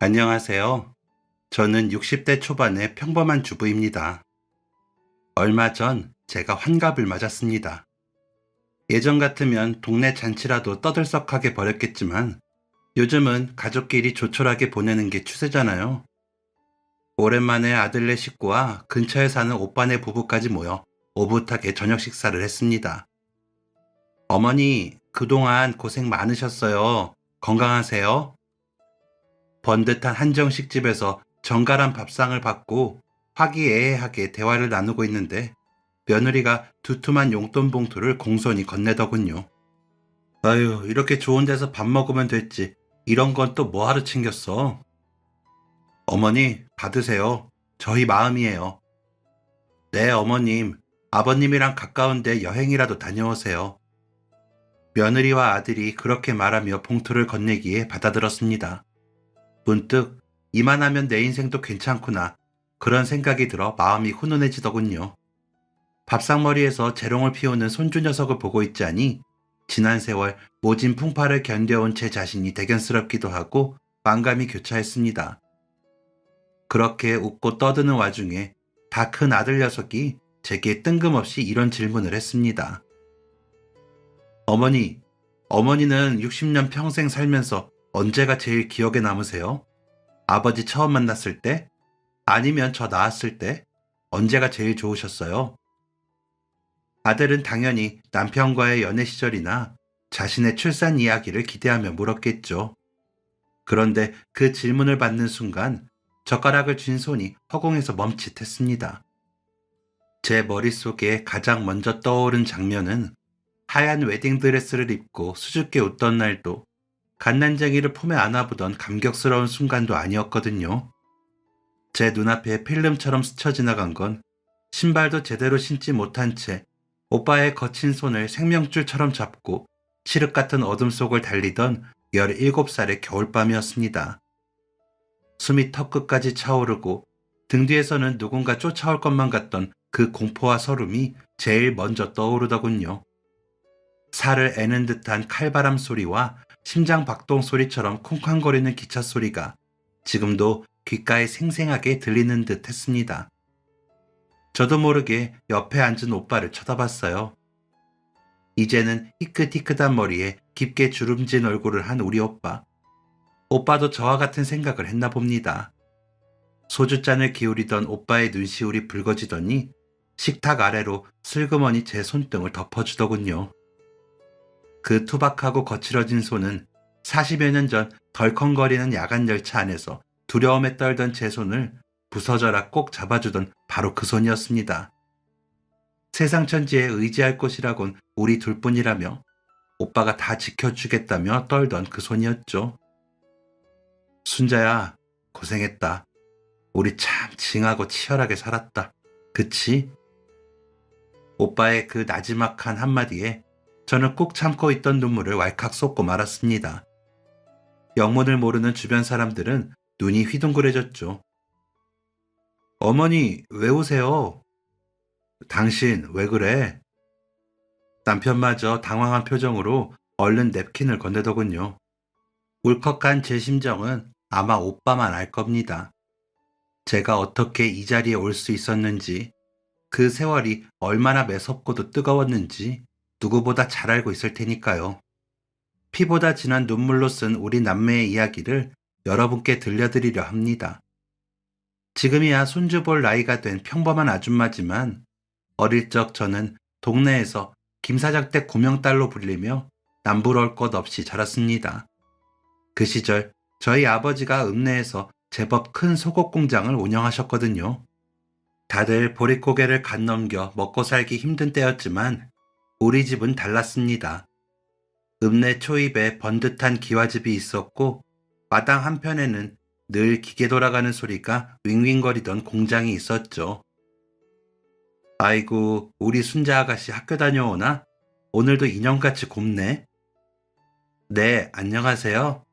안녕하세요. 저는 60대 초반의 평범한 주부입니다. 얼마 전 제가 환갑을 맞았습니다. 예전 같으면 동네 잔치라도 떠들썩하게 벌였겠지만 요즘은 가족끼리 조촐하게 보내는 게 추세잖아요. 오랜만에 아들네 식구와 근처에 사는 오빠네 부부까지 모여 오붓하게 저녁 식사를 했습니다. 어머니, 그동안 고생 많으셨어요. 건강하세요? 번듯한 한정식 집에서 정갈한 밥상을 받고 화기애애하게 대화를 나누고 있는데 며느리가 두툼한 용돈 봉투를 공손히 건네더군요. 아유, 이렇게 좋은 데서 밥 먹으면 됐지. 이런 건 또 뭐하러 챙겼어? 어머니, 받으세요. 저희 마음이에요. 네, 어머님. 아버님이랑 가까운데 여행이라도 다녀오세요. 며느리와 아들이 그렇게 말하며 봉투를 건네기에 받아들었습니다. 문득 이만하면 내 인생도 괜찮구나. 그런 생각이 들어 마음이 훈훈해지더군요. 밥상머리에서 재롱을 피우는 손주 녀석을 보고 있자니 지난 세월 모진 풍파를 견뎌온 제 자신이 대견스럽기도 하고 만감이 교차했습니다. 그렇게 웃고 떠드는 와중에 다 큰 아들 녀석이 제게 뜬금없이 이런 질문을 했습니다. 어머니, 어머니는 60년 평생 살면서 언제가 제일 기억에 남으세요? 아버지 처음 만났을 때? 아니면 저 낳았을 때? 언제가 제일 좋으셨어요? 아들은 당연히 남편과의 연애 시절이나 자신의 출산 이야기를 기대하며 물었겠죠. 그런데 그 질문을 받는 순간 젓가락을 쥔 손이 허공에서 멈칫했습니다. 제 머릿속에 가장 먼저 떠오른 장면은 하얀 웨딩드레스를 입고 수줍게 웃던 날도 갓난쟁이를 품에 안아보던 감격스러운 순간도 아니었거든요. 제 눈앞에 필름처럼 스쳐 지나간 건 신발도 제대로 신지 못한 채 오빠의 거친 손을 생명줄처럼 잡고 칠흑 같은 어둠 속을 달리던 17살의 겨울밤이었습니다. 숨이 턱끝까지 차오르고 등 뒤에서는 누군가 쫓아올 것만 같던 그 공포와 설움이 제일 먼저 떠오르더군요. 살을 애는 듯한 칼바람 소리와 심장 박동 소리처럼 쿵쾅거리는 기차 소리가 지금도 귓가에 생생하게 들리는 듯 했습니다. 저도 모르게 옆에 앉은 오빠를 쳐다봤어요. 이제는 희끗희끗한 머리에 깊게 주름진 얼굴을 한 우리 오빠. 오빠도 저와 같은 생각을 했나 봅니다. 소주잔을 기울이던 오빠의 눈시울이 붉어지더니 식탁 아래로 슬그머니 제 손등을 덮어주더군요. 그 투박하고 거칠어진 손은 40여 년 전 덜컹거리는 야간 열차 안에서 두려움에 떨던 제 손을 부서져라 꼭 잡아주던 바로 그 손이었습니다. 세상 천지에 의지할 곳이라곤 우리 둘뿐이라며 오빠가 다 지켜주겠다며 떨던 그 손이었죠. 순자야, 고생했다. 우리 참 징하고 치열하게 살았다. 그치? 오빠의 그 나지막한 한마디에 저는 꾹 참고 있던 눈물을 왈칵 쏟고 말았습니다. 영문을 모르는 주변 사람들은 눈이 휘둥그레졌죠. 어머니, 왜 우세요? 당신, 왜 그래? 남편마저 당황한 표정으로 얼른 냅킨을 건네더군요. 울컥한 제 심정은 아마 오빠만 알 겁니다. 제가 어떻게 이 자리에 올 수 있었는지, 그 세월이 얼마나 매섭고도 뜨거웠는지 누구보다 잘 알고 있을 테니까요. 피보다 진한 눈물로 쓴 우리 남매의 이야기를 여러분께 들려드리려 합니다. 지금이야 손주 볼 나이가 된 평범한 아줌마지만 어릴 적 저는 동네에서 김사장 댁 구명딸로 불리며 남부러울 것 없이 자랐습니다. 그 시절 저희 아버지가 읍내에서 제법 큰 속옷 공장을 운영하셨거든요. 다들 보릿고개를 갓 넘겨 먹고 살기 힘든 때였지만 우리 집은 달랐습니다. 읍내 초입에 번듯한 기와집이 있었고 마당 한편에는 늘 기계 돌아가는 소리가 윙윙거리던 공장이 있었죠. 아이고, 우리 순자 아가씨 학교 다녀오나? 오늘도 인형같이 곱네. 네, 안녕하세요.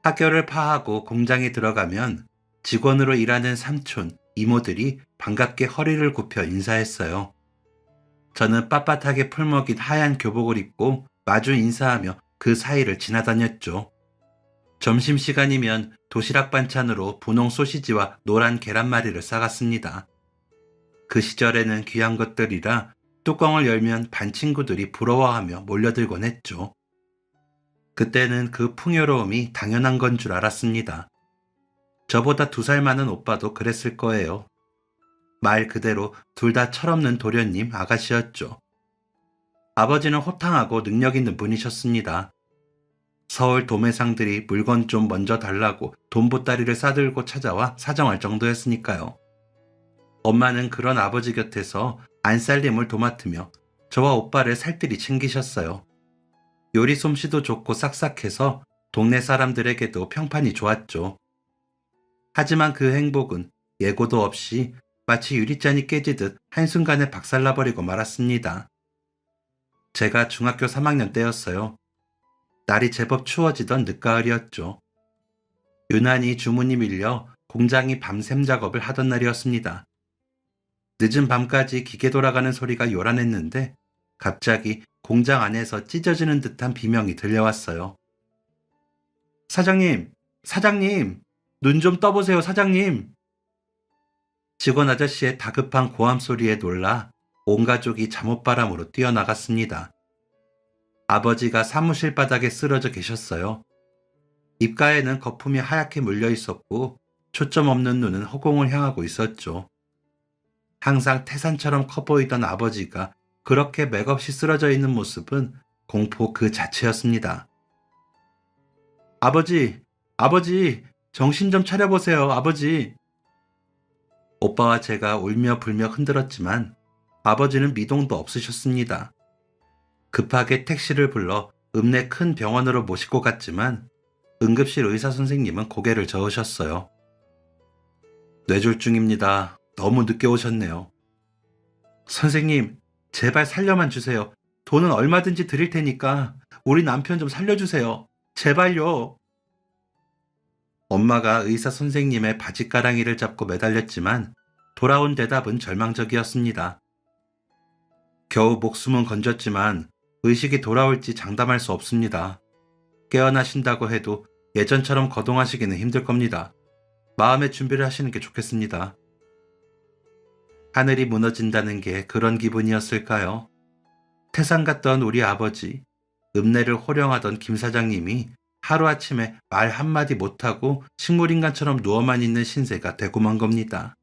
학교를 파하고 공장에 들어가면 직원으로 일하는 삼촌, 이모들이 반갑게 허리를 굽혀 인사했어요. 저는 빳빳하게 풀먹인 하얀 교복을 입고 마주 인사하며 그 사이를 지나다녔죠. 점심시간이면 도시락 반찬으로 분홍 소시지와 노란 계란말이를 싸갔습니다. 그 시절에는 귀한 것들이라 뚜껑을 열면 반 친구들이 부러워하며 몰려들곤 했죠. 그때는 그 풍요로움이 당연한 건 줄 알았습니다. 저보다 2살 많은 오빠도 그랬을 거예요. 말 그대로 둘 다 철없는 도련님 아가씨였죠. 아버지는 호탕하고 능력 있는 분이셨습니다. 서울 도매상들이 물건 좀 먼저 달라고 돈보따리를 싸들고 찾아와 사정할 정도였으니까요. 엄마는 그런 아버지 곁에서 안살림을 도맡으며 저와 오빠를 살뜰히 챙기셨어요. 요리 솜씨도 좋고 싹싹해서 동네 사람들에게도 평판이 좋았죠. 하지만 그 행복은 예고도 없이 마치 유리잔이 깨지듯 한순간에 박살나버리고 말았습니다. 제가 중학교 3학년 때였어요. 날이 제법 추워지던 늦가을이었죠. 유난히 주문이 밀려 공장이 밤샘 작업을 하던 날이었습니다. 늦은 밤까지 기계 돌아가는 소리가 요란했는데 갑자기 공장 안에서 찢어지는 듯한 비명이 들려왔어요. 사장님, 사장님, 눈 좀 떠보세요, 사장님. 직원 아저씨의 다급한 고함 소리에 놀라 온 가족이 잠옷바람으로 뛰어나갔습니다. 아버지가 사무실 바닥에 쓰러져 계셨어요. 입가에는 거품이 하얗게 물려 있었고 초점 없는 눈은 허공을 향하고 있었죠. 항상 태산처럼 커 보이던 아버지가 그렇게 맥없이 쓰러져 있는 모습은 공포 그 자체였습니다. 아버지, 아버지, 정신 좀 차려보세요, 아버지. 오빠와 제가 울며 불며 흔들었지만 아버지는 미동도 없으셨습니다. 급하게 택시를 불러 읍내 큰 병원으로 모시고 갔지만 응급실 의사 선생님은 고개를 저으셨어요. 뇌졸중입니다. 너무 늦게 오셨네요. 선생님, 제발 살려만 주세요. 돈은 얼마든지 드릴 테니까 우리 남편 좀 살려주세요. 제발요. 엄마가 의사 선생님의 바지가랑이를 잡고 매달렸지만 돌아온 대답은 절망적이었습니다. 겨우 목숨은 건졌지만 의식이 돌아올지 장담할 수 없습니다. 깨어나신다고 해도 예전처럼 거동하시기는 힘들 겁니다. 마음의 준비를 하시는 게 좋겠습니다. 하늘이 무너진다는 게 그런 기분이었을까요? 태산 같던 우리 아버지, 읍내를 호령하던 김 사장님이 하루아침에 말 한마디 못하고 식물인간처럼 누워만 있는 신세가 되고 만 겁니다.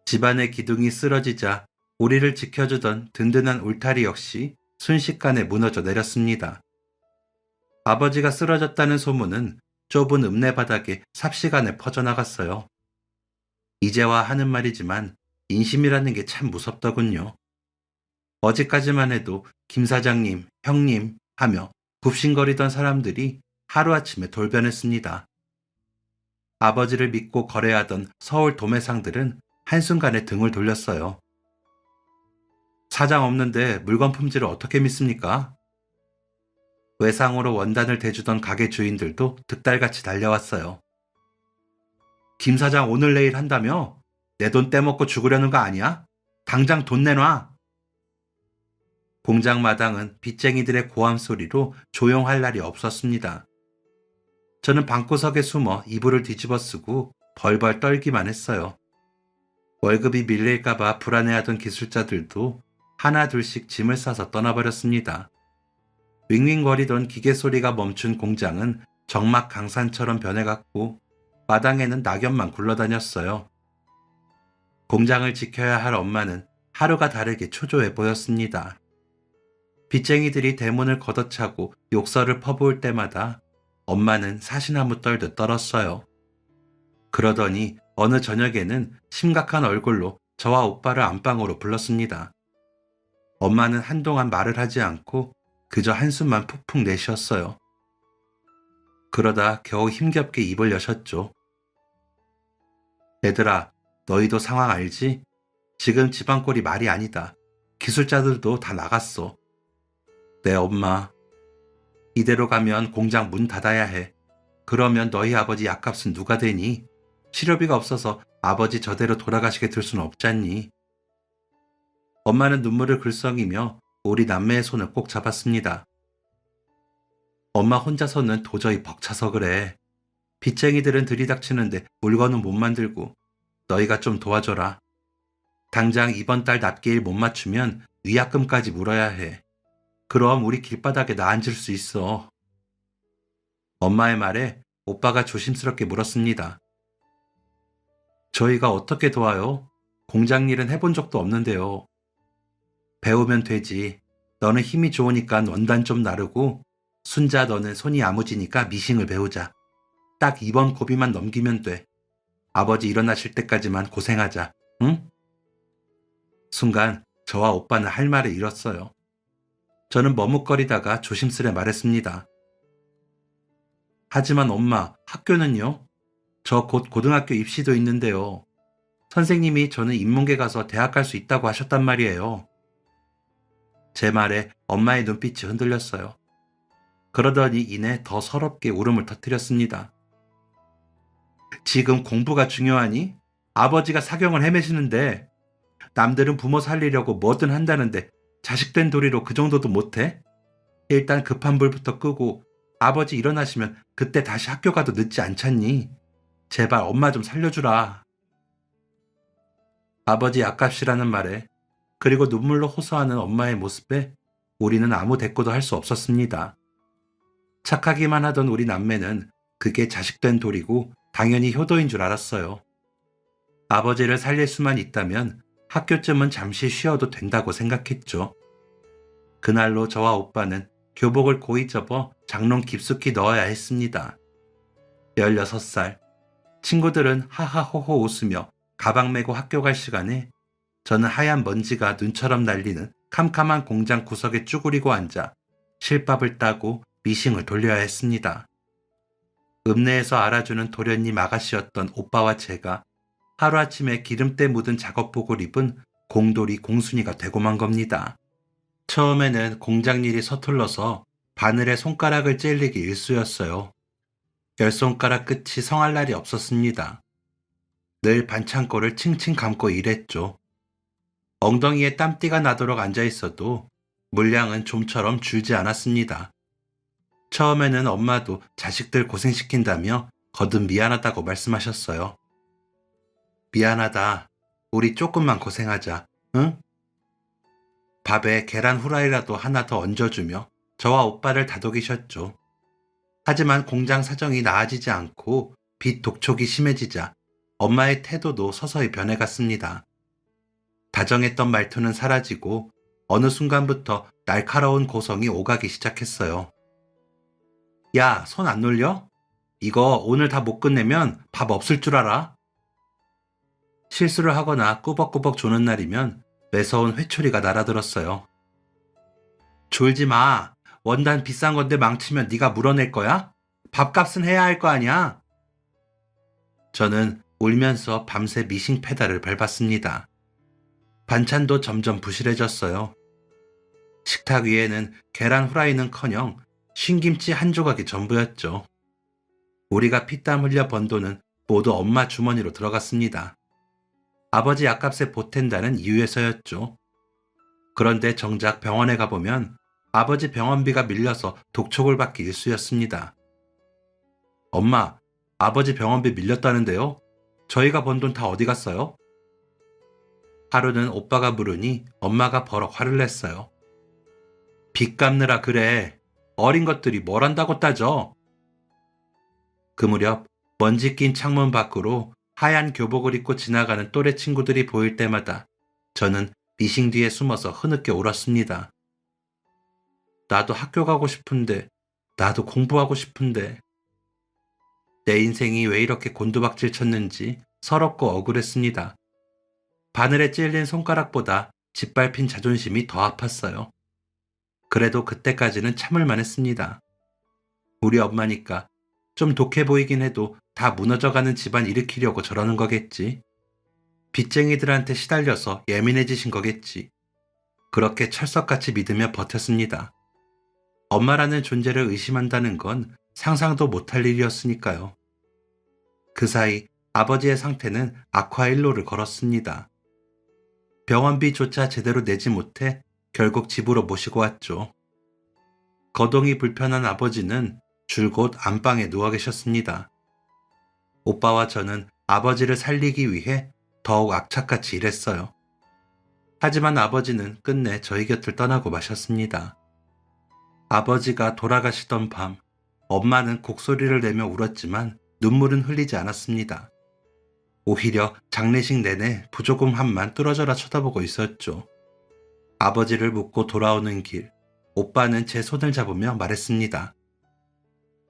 집안의 기둥이 쓰러지자 우리를 지켜주던 든든한 울타리 역시 순식간에 무너져 내렸습니다. 아버지가 쓰러졌다는 소문은 좁은 읍내 바닥에 삽시간에 퍼져나갔어요. 이제와 하는 말이지만 인심이라는 게 참 무섭더군요. 어제까지만 해도 김 사장님, 형님 하며 굽신거리던 사람들이 하루아침에 돌변했습니다. 아버지를 믿고 거래하던 서울 도매상들은 한순간에 등을 돌렸어요. 사장 없는데 물건 품질을 어떻게 믿습니까? 외상으로 원단을 대주던 가게 주인들도 득달같이 달려왔어요. 김 사장 오늘 내일 한다며? 내 돈 떼먹고 죽으려는 거 아니야? 당장 돈 내놔! 공장 마당은 빚쟁이들의 고함 소리로 조용할 날이 없었습니다. 저는 방구석에 숨어 이불을 뒤집어 쓰고 벌벌 떨기만 했어요. 월급이 밀릴까봐 불안해하던 기술자들도 하나 둘씩 짐을 싸서 떠나버렸습니다. 윙윙거리던 기계 소리가 멈춘 공장은 정막 강산처럼 변해갔고 마당에는 낙엽만 굴러다녔어요. 공장을 지켜야 할 엄마는 하루가 다르게 초조해 보였습니다. 빚쟁이들이 대문을 걷어차고 욕설을 퍼부을 때마다 엄마는 사시나무 떨듯 떨었어요. 그러더니 어느 저녁에는 심각한 얼굴로 저와 오빠를 안방으로 불렀습니다. 엄마는 한동안 말을 하지 않고 그저 한숨만 푹푹 내쉬었어요. 그러다 겨우 힘겹게 입을 여셨죠. 얘들아, 너희도 상황 알지? 지금 집안꼴이 말이 아니다. 기술자들도 다 나갔어. 내 엄마. 이대로 가면 공장 문 닫아야 해. 그러면 너희 아버지 약값은 누가 대니? 치료비가 없어서 아버지 저대로 돌아가시게 둘 수는 없잖니. 엄마는 눈물을 글썽이며 우리 남매의 손을 꼭 잡았습니다. 엄마 혼자서는 도저히 벅차서 그래. 빚쟁이들은 들이닥치는데 물건은 못 만들고 너희가 좀 도와줘라. 당장 이번 달 납기일 못 맞추면 위약금까지 물어야 해. 그럼 우리 길바닥에 나앉을 수 있어. 엄마의 말에 오빠가 조심스럽게 물었습니다. 저희가 어떻게 도와요? 공장 일은 해본 적도 없는데요. 배우면 되지. 너는 힘이 좋으니까 원단 좀 나르고 순자 너는 손이 야무지니까 미싱을 배우자. 딱 이번 고비만 넘기면 돼. 아버지 일어나실 때까지만 고생하자. 응? 순간 저와 오빠는 할 말을 잃었어요. 저는 머뭇거리다가 조심스레 말했습니다. 하지만 엄마, 학교는요? 저 곧 고등학교 입시도 있는데요. 선생님이 저는 인문계 가서 대학 갈 수 있다고 하셨단 말이에요. 제 말에 엄마의 눈빛이 흔들렸어요. 그러더니 이내 더 서럽게 울음을 터뜨렸습니다. 지금 공부가 중요하니? 아버지가 사경을 헤매시는데 남들은 부모 살리려고 뭐든 한다는데 자식된 도리로 그 정도도 못해? 일단 급한 불부터 끄고 아버지 일어나시면 그때 다시 학교 가도 늦지 않잖니? 제발 엄마 좀 살려주라. 아버지 약값이라는 말에 그리고 눈물로 호소하는 엄마의 모습에 우리는 아무 대꾸도 할 수 없었습니다. 착하기만 하던 우리 남매는 그게 자식된 도리고 당연히 효도인 줄 알았어요. 아버지를 살릴 수만 있다면 학교쯤은 잠시 쉬어도 된다고 생각했죠. 그날로 저와 오빠는 교복을 고이 접어 장롱 깊숙이 넣어야 했습니다. 16살. 친구들은 하하호호 웃으며 가방 메고 학교 갈 시간에 저는 하얀 먼지가 눈처럼 날리는 캄캄한 공장 구석에 쭈그리고 앉아 실밥을 따고 미싱을 돌려야 했습니다. 읍내에서 알아주는 도련님 아가씨였던 오빠와 제가 하루아침에 기름때 묻은 작업복을 입은 공돌이 공순이가 되고 만 겁니다. 처음에는 공장 일이 서툴러서 바늘에 손가락을 찔리기 일쑤였어요. 10손가락 끝이 성할 날이 없었습니다. 늘 반창고를 칭칭 감고 일했죠. 엉덩이에 땀띠가 나도록 앉아있어도 물량은 좀처럼 줄지 않았습니다. 처음에는 엄마도 자식들 고생시킨다며 거듭 미안하다고 말씀하셨어요. 미안하다. 우리 조금만 고생하자. 응? 밥에 계란 후라이라도 하나 더 얹어주며 저와 오빠를 다독이셨죠. 하지만 공장 사정이 나아지지 않고 빚 독촉이 심해지자 엄마의 태도도 서서히 변해갔습니다. 다정했던 말투는 사라지고 어느 순간부터 날카로운 고성이 오가기 시작했어요. 야, 손 안 놀려? 이거 오늘 다 못 끝내면 밥 없을 줄 알아? 실수를 하거나 꾸벅꾸벅 조는 날이면 매서운 회초리가 날아들었어요. 졸지 마. 원단 비싼 건데 망치면 네가 물어낼 거야? 밥값은 해야 할 거 아니야? 저는 울면서 밤새 미싱 페달을 밟았습니다. 반찬도 점점 부실해졌어요. 식탁 위에는 계란 후라이는커녕 신김치 한 조각이 전부였죠. 우리가 피땀 흘려 번 돈은 모두 엄마 주머니로 들어갔습니다. 아버지 약값에 보탠다는 이유에서였죠. 그런데 정작 병원에 가보면 아버지 병원비가 밀려서 독촉을 받기 일쑤였습니다. 엄마, 아버지 병원비 밀렸다는데요? 저희가 번 돈 다 어디 갔어요? 하루는 오빠가 물으니 엄마가 버럭 화를 냈어요. 빚 갚느라 그래. 어린 것들이 뭘 한다고 따져? 그 무렵 먼지 낀 창문 밖으로 하얀 교복을 입고 지나가는 또래 친구들이 보일 때마다 저는 미싱 뒤에 숨어서 흐느껴 울었습니다. 나도 학교 가고 싶은데, 나도 공부하고 싶은데. 내 인생이 왜 이렇게 곤두박질 쳤는지 서럽고 억울했습니다. 바늘에 찔린 손가락보다 짓밟힌 자존심이 더 아팠어요. 그래도 그때까지는 참을만 했습니다. 우리 엄마니까 좀 독해 보이긴 해도 다 무너져가는 집안 일으키려고 저러는 거겠지. 빚쟁이들한테 시달려서 예민해지신 거겠지. 그렇게 철석같이 믿으며 버텼습니다. 엄마라는 존재를 의심한다는 건 상상도 못할 일이었으니까요. 그 사이 아버지의 상태는 악화 일로를 걸었습니다. 병원비조차 제대로 내지 못해 결국 집으로 모시고 왔죠. 거동이 불편한 아버지는 줄곧 안방에 누워 계셨습니다. 오빠와 저는 아버지를 살리기 위해 더욱 악착같이 일했어요. 하지만 아버지는 끝내 저희 곁을 떠나고 마셨습니다. 아버지가 돌아가시던 밤, 엄마는 곡소리를 내며 울었지만 눈물은 흘리지 않았습니다. 오히려 장례식 내내 부조금함만 뚫어져라 쳐다보고 있었죠. 아버지를 묻고 돌아오는 길, 오빠는 제 손을 잡으며 말했습니다.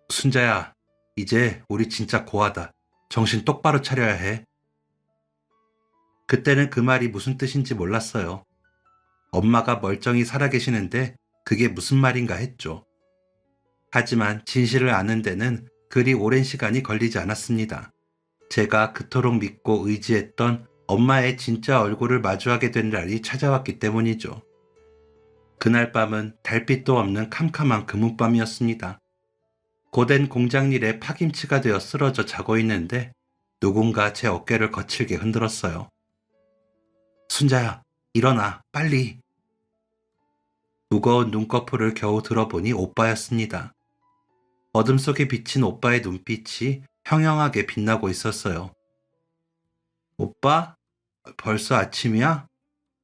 순자야, 이제 우리 진짜 고하다. 정신 똑바로 차려야 해. 그때는 그 말이 무슨 뜻인지 몰랐어요. 엄마가 멀쩡히 살아계시는데 그게 무슨 말인가 했죠. 하지만 진실을 아는 데는 그리 오랜 시간이 걸리지 않았습니다. 제가 그토록 믿고 의지했던 엄마의 진짜 얼굴을 마주하게 된 날이 찾아왔기 때문이죠. 그날 밤은 달빛도 없는 캄캄한 금은밤이었습니다. 고된 공장일에 파김치가 되어 쓰러져 자고 있는데 누군가 제 어깨를 거칠게 흔들었어요. 순자야, 일어나, 빨리. 무거운 눈꺼풀을 겨우 들어보니 오빠였습니다. 어둠 속에 비친 오빠의 눈빛이 형형하게 빛나고 있었어요. 오빠? 벌써 아침이야?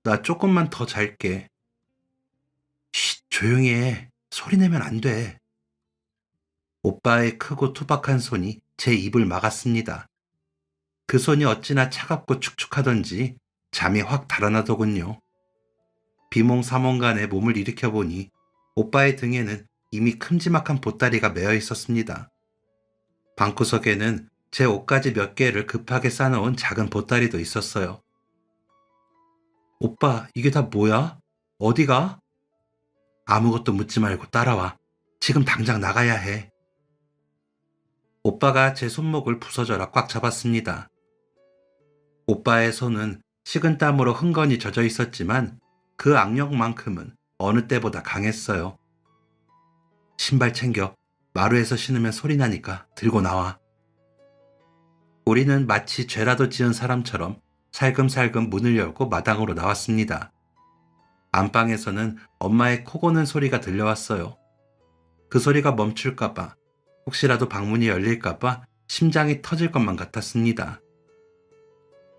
나 조금만 더 잘게. 쉿, 조용히 해. 소리 내면 안 돼. 오빠의 크고 투박한 손이 제 입을 막았습니다. 그 손이 어찌나 차갑고 축축하던지 잠이 확 달아나더군요. 비몽사몽간에 몸을 일으켜보니 오빠의 등에는 이미 큼지막한 보따리가 매어 있었습니다. 방구석에는 제 옷가지 몇 개를 급하게 싸놓은 작은 보따리도 있었어요. 오빠, 이게 다 뭐야? 어디가? 아무것도 묻지 말고 따라와. 지금 당장 나가야 해. 오빠가 제 손목을 부서져라 꽉 잡았습니다. 오빠의 손은 식은땀으로 흥건히 젖어 있었지만 그 악력만큼은 어느 때보다 강했어요. 신발 챙겨. 마루에서 신으면 소리 나니까 들고 나와. 우리는 마치 죄라도 지은 사람처럼 살금살금 문을 열고 마당으로 나왔습니다. 안방에서는 엄마의 코 고는 소리가 들려왔어요. 그 소리가 멈출까봐, 혹시라도 방문이 열릴까봐 심장이 터질 것만 같았습니다.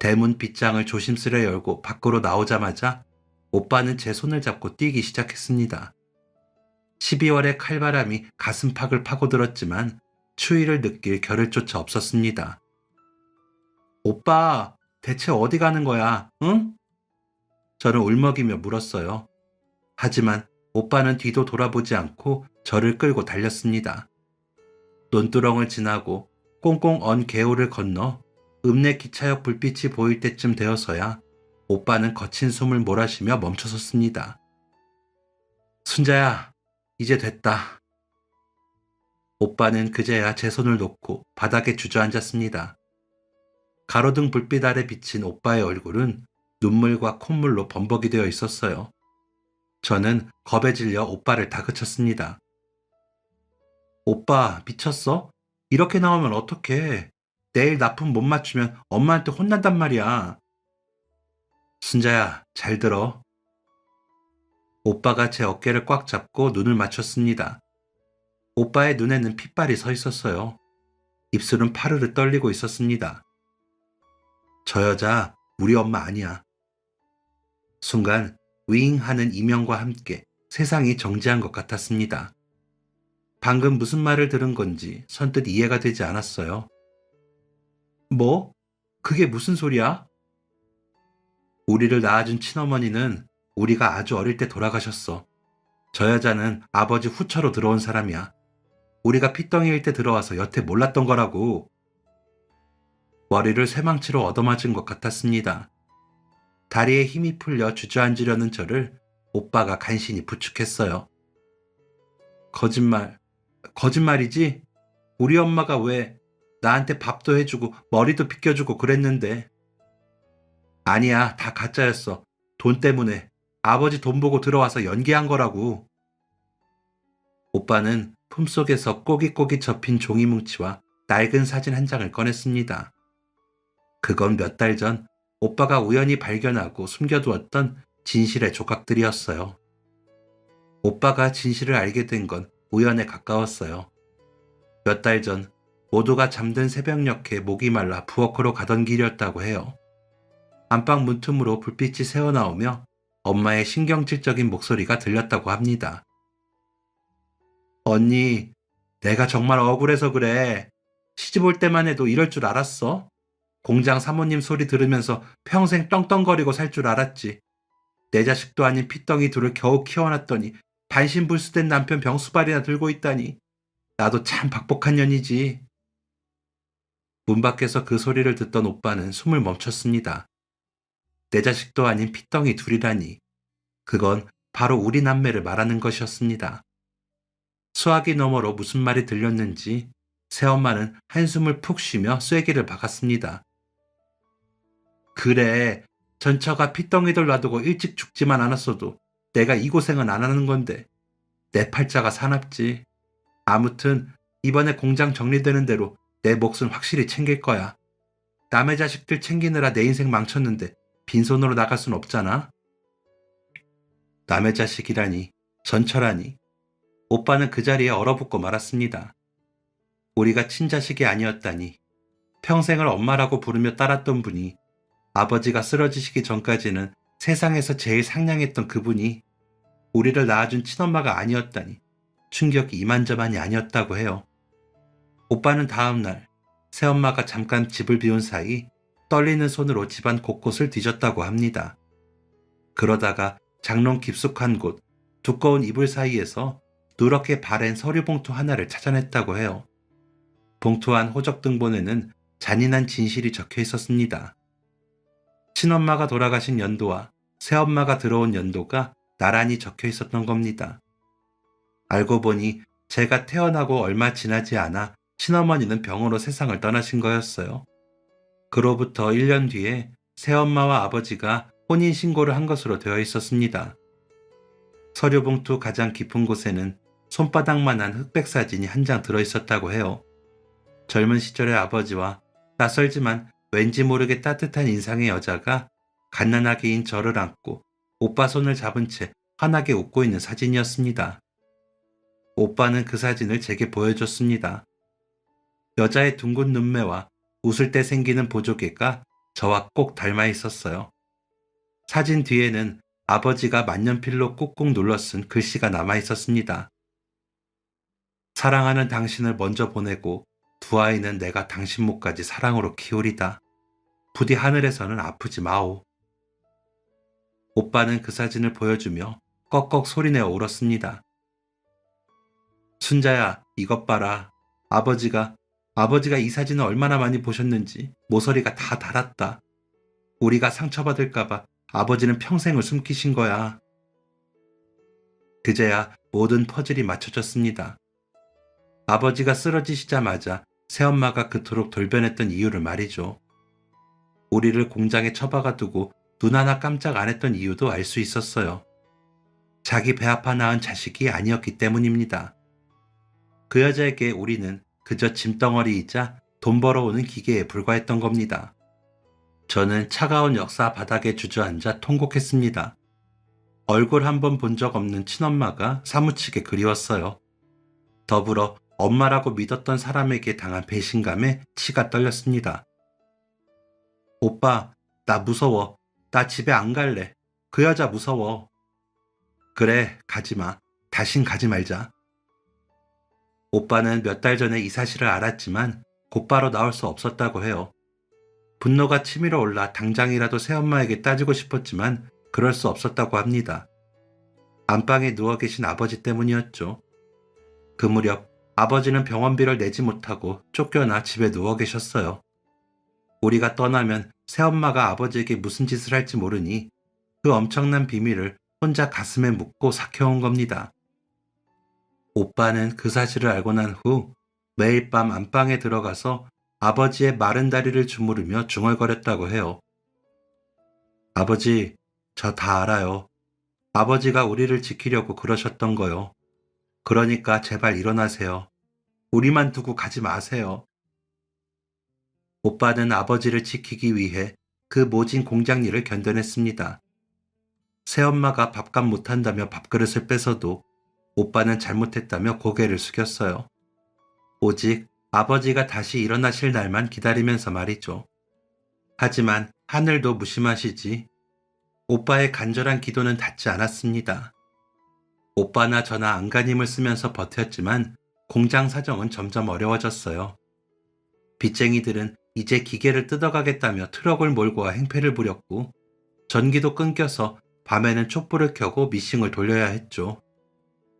대문 빗장을 조심스레 열고 밖으로 나오자마자 오빠는 제 손을 잡고 뛰기 시작했습니다. 12월의 칼바람이 가슴팍을 파고들었지만 추위를 느낄 겨를조차 없었습니다. 오빠, 대체 어디 가는 거야, 응? 저는 울먹이며 물었어요. 하지만 오빠는 뒤도 돌아보지 않고 저를 끌고 달렸습니다. 논두렁을 지나고 꽁꽁 언 개울을 건너 읍내 기차역 불빛이 보일 때쯤 되어서야 오빠는 거친 숨을 몰아쉬며 멈춰섰습니다. 순자야, 이제 됐다. 오빠는 그제야 제 손을 놓고 바닥에 주저앉았습니다. 가로등 불빛 아래 비친 오빠의 얼굴은 눈물과 콧물로 범벅이 되어 있었어요. 저는 겁에 질려 오빠를 다그쳤습니다. 오빠, 미쳤어? 이렇게 나오면 어떡해? 내일 납품 못 맞추면 엄마한테 혼난단 말이야. 순자야, 잘 들어. 오빠가 제 어깨를 꽉 잡고 눈을 맞췄습니다. 오빠의 눈에는 핏발이 서 있었어요. 입술은 파르르 떨리고 있었습니다. 저 여자 우리 엄마 아니야. 순간 윙 하는 이명과 함께 세상이 정지한 것 같았습니다. 방금 무슨 말을 들은 건지 선뜻 이해가 되지 않았어요. 뭐? 그게 무슨 소리야? 우리를 낳아준 친어머니는 우리가 아주 어릴 때 돌아가셨어. 저 여자는 아버지 후처로 들어온 사람이야. 우리가 핏덩이일 때 들어와서 여태 몰랐던 거라고. 머리를 쇠망치로 얻어맞은 것 같았습니다. 다리에 힘이 풀려 주저앉으려는 저를 오빠가 간신히 부축했어요. 거짓말이지? 우리 엄마가 왜 나한테 밥도 해주고 머리도 빗겨주고 그랬는데. 아니야, 다 가짜였어. 돈 때문에. 아버지 돈 보고 들어와서 연기한 거라고. 오빠는 품속에서 꼬깃꼬깃 접힌 종이뭉치와 낡은 사진 한 장을 꺼냈습니다. 그건 몇 달 전 오빠가 우연히 발견하고 숨겨두었던 진실의 조각들이었어요. 오빠가 진실을 알게 된 건 우연에 가까웠어요. 몇 달 전 모두가 잠든 새벽녘에 목이 말라 부엌으로 가던 길이었다고 해요. 안방 문틈으로 불빛이 새어나오며 엄마의 신경질적인 목소리가 들렸다고 합니다. 언니, 내가 정말 억울해서 그래. 시집 올 때만 해도 이럴 줄 알았어? 공장 사모님 소리 들으면서 평생 떵떵거리고 살 줄 알았지. 내 자식도 아닌 핏덩이 둘을 겨우 키워놨더니 반신불수된 남편 병수발이나 들고 있다니. 나도 참 박복한 년이지. 문 밖에서 그 소리를 듣던 오빠는 숨을 멈췄습니다. 내 자식도 아닌 핏덩이 둘이라니. 그건 바로 우리 남매를 말하는 것이었습니다. 수화기 너머로 무슨 말이 들렸는지 새엄마는 한숨을 푹 쉬며 쐐기를 박았습니다. 그래, 전처가 핏덩이들 놔두고 일찍 죽지만 않았어도 내가 이 고생은 안 하는 건데 내 팔자가 사납지. 아무튼 이번에 공장 정리되는 대로 내 몫은 확실히 챙길 거야. 남의 자식들 챙기느라 내 인생 망쳤는데 빈손으로 나갈 순 없잖아. 남의 자식이라니, 전처라니. 오빠는 그 자리에 얼어붙고 말았습니다. 우리가 친자식이 아니었다니. 평생을 엄마라고 부르며 따랐던 분이, 아버지가 쓰러지시기 전까지는 세상에서 제일 상냥했던 그분이 우리를 낳아준 친엄마가 아니었다니 충격이 이만저만이 아니었다고 해요. 오빠는 다음 날 새엄마가 잠깐 집을 비운 사이 떨리는 손으로 집안 곳곳을 뒤졌다고 합니다. 그러다가 장롱 깊숙한 곳 두꺼운 이불 사이에서 누렇게 바랜 서류 봉투 하나를 찾아냈다고 해요. 봉투 안 호적 등본에는 잔인한 진실이 적혀 있었습니다. 친엄마가 돌아가신 연도와 새엄마가 들어온 연도가 나란히 적혀 있었던 겁니다. 알고 보니 제가 태어나고 얼마 지나지 않아 친어머니는 병으로 세상을 떠나신 거였어요. 그로부터 1년 뒤에 새엄마와 아버지가 혼인신고를 한 것으로 되어 있었습니다. 서류봉투 가장 깊은 곳에는 손바닥만한 흑백 사진이 한 장 들어있었다고 해요. 젊은 시절의 아버지와 낯설지만 왠지 모르게 따뜻한 인상의 여자가 갓난아기인 저를 안고 오빠 손을 잡은 채 환하게 웃고 있는 사진이었습니다. 오빠는 그 사진을 제게 보여줬습니다. 여자의 둥근 눈매와 웃을 때 생기는 보조개가 저와 꼭 닮아 있었어요. 사진 뒤에는 아버지가 만년필로 꾹꾹 눌러 쓴 글씨가 남아 있었습니다. 사랑하는 당신을 먼저 보내고 두 아이는 내가 당신 목까지 사랑으로 키우리다. 부디 하늘에서는 아프지 마오. 오빠는 그 사진을 보여주며 꺽꺽 소리내어 울었습니다. 순자야, 이것 봐라. 아버지가 이 사진을 얼마나 많이 보셨는지 모서리가 다 달았다. 우리가 상처받을까봐 아버지는 평생을 숨기신 거야. 그제야 모든 퍼즐이 맞춰졌습니다. 아버지가 쓰러지시자마자 새엄마가 그토록 돌변했던 이유를 말이죠. 우리를 공장에 처박아 두고 눈 하나 깜짝 안 했던 이유도 알 수 있었어요. 자기 배 아파 낳은 자식이 아니었기 때문입니다. 그 여자에게 우리는 그저 짐덩어리이자 돈 벌어오는 기계에 불과했던 겁니다. 저는 차가운 역사 바닥에 주저앉아 통곡했습니다. 얼굴 한 번 본 적 없는 친엄마가 사무치게 그리웠어요. 더불어 엄마라고 믿었던 사람에게 당한 배신감에 치가 떨렸습니다. 오빠, 나 무서워. 나 집에 안 갈래. 그 여자 무서워. 그래, 가지마. 다신 가지 말자. 오빠는 몇 달 전에 이 사실을 알았지만 곧바로 나올 수 없었다고 해요. 분노가 치밀어 올라 당장이라도 새엄마에게 따지고 싶었지만 그럴 수 없었다고 합니다. 안방에 누워 계신 아버지 때문이었죠. 그 무렵 아버지는 병원비를 내지 못하고 쫓겨나 집에 누워 계셨어요. 우리가 떠나면 새엄마가 아버지에게 무슨 짓을 할지 모르니 그 엄청난 비밀을 혼자 가슴에 묻고 삭혀온 겁니다. 오빠는 그 사실을 알고 난 후 매일 밤 안방에 들어가서 아버지의 마른 다리를 주무르며 중얼거렸다고 해요. 아버지, 저 다 알아요. 아버지가 우리를 지키려고 그러셨던 거요. 그러니까 제발 일어나세요. 우리만 두고 가지 마세요. 오빠는 아버지를 지키기 위해 그 모진 공장 일을 견뎌냈습니다. 새엄마가 밥값 못한다며 밥그릇을 뺏어도 오빠는 잘못했다며 고개를 숙였어요. 오직 아버지가 다시 일어나실 날만 기다리면서 말이죠. 하지만 하늘도 무심하시지. 오빠의 간절한 기도는 닿지 않았습니다. 오빠나 저나 안간힘을 쓰면서 버텼지만 공장 사정은 점점 어려워졌어요. 빚쟁이들은 이제 기계를 뜯어가겠다며 트럭을 몰고 와 행패를 부렸고, 전기도 끊겨서 밤에는 촛불을 켜고 미싱을 돌려야 했죠.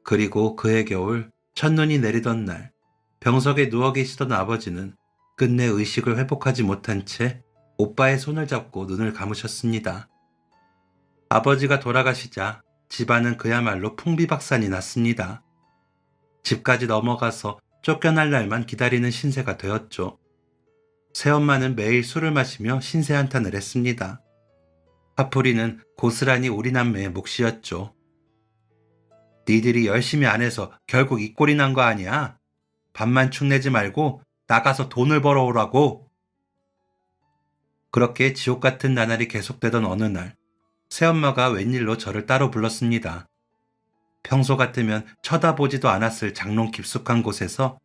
그리고 그해 겨울 첫눈이 내리던 날, 병석에 누워 계시던 아버지는 끝내 의식을 회복하지 못한 채 오빠의 손을 잡고 눈을 감으셨습니다. 아버지가 돌아가시자 집안은 그야말로 풍비박산이 났습니다. 집까지 넘어가서 쫓겨날 날만 기다리는 신세가 되었죠. 새엄마는 매일 술을 마시며 신세 한탄을 했습니다. 화풀이는 고스란히 우리 남매의 몫이었죠. 니들이 열심히 안 해서 결국 이 꼴이 난 거 아니야? 밥만 축내지 말고 나가서 돈을 벌어오라고. 그렇게 지옥 같은 나날이 계속되던 어느 날, 새엄마가 웬일로 저를 따로 불렀습니다. 평소 같으면 쳐다보지도 않았을 장롱 깊숙한 곳에서